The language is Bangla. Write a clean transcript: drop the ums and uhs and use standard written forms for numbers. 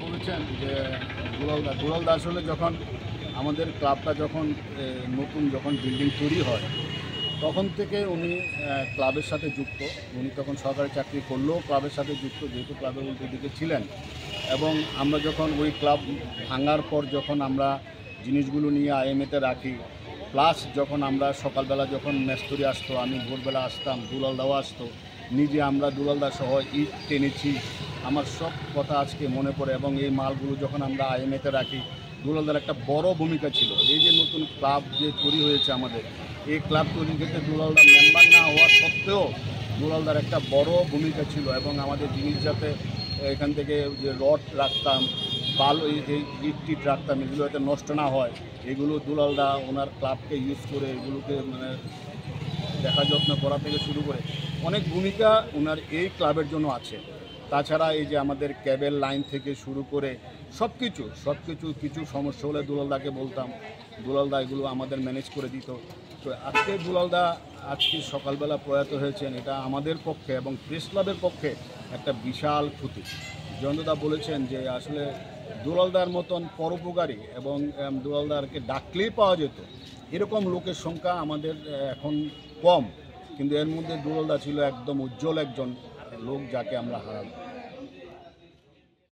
বলেছেন যে দুলালদা আসলে যখন আমাদের ক্লাবটা যখন যখন বিল্ডিং তৈরি হয় তখন থেকে উনি ক্লাবের সাথে যুক্ত। উনি তখন সরকারি চাকরি করলেও ক্লাবের সাথে যুক্ত, যেহেতু ক্লাবের উল্টো দিকে ছিলেন। এবং আমরা যখন ওই ক্লাব ভাঙার পর যখন আমরা জিনিসগুলো নিয়ে আইএমএতে রাখি, প্লাস যখন আমরা সকালবেলা যখন মেস্তরি আসতো, আমি ভোরবেলা আসতাম, দুলালদাও আসতো, নিজে আমরা দুলালদা সহ ইট টেনেছি, আমার সব কথা আজকে মনে পড়ে। এবং এই মালগুলো যখন আমরা আইএমএতে রাখি, দুলালদার একটা বড় ভূমিকা ছিল। এই যে নতুন ক্লাব যে তৈরি হয়েছে আমাদের, এই ক্লাব তৈরির ক্ষেত্রে দুলালদা মেম্বার না হওয়া সত্ত্বেও দুলালদার একটা বড় ভূমিকা ছিল। এবং আমাদের জিনিস যাতে এখান থেকে যে রড রাখতাম, বালু এই ইট টিট রাখতাম, এগুলো যাতে নষ্ট না হয়, এগুলো দুলালদা ওনার ক্লাবকে ইউজ করে এগুলোকে দেখা যত্ন করা থেকে শুরু করে অনেক ভূমিকা ওনার এই ক্লাবের জন্য আছে। তাছাড়া এই যে আমাদের ক্যাবেল লাইন থেকে শুরু করে সব কিছু সমস্যা হলে দুলালদাকে বলতাম, দুলালদা এগুলো আমাদের ম্যানেজ করে দিত। তো আজকে দুলালদা আজকে সকালবেলা প্রয়াত হয়েছেন, এটা আমাদের পক্ষে এবং প্রেস ক্লাবের পক্ষে একটা বিশাল ক্ষতি। জয়ন্তদা বলেছেন যে আসলে দুলালদার মতন পরোপকারী এবং দুলালদারকে ডাকলেই পাওয়া যেত এরকম লোকের সংখ্যা আমাদের এখন কম, কিন্তু এর মধ্যে দুলালদা ছিল একদম উজ্জ্বল একজন লোক, যাকে আমরা হারালাম।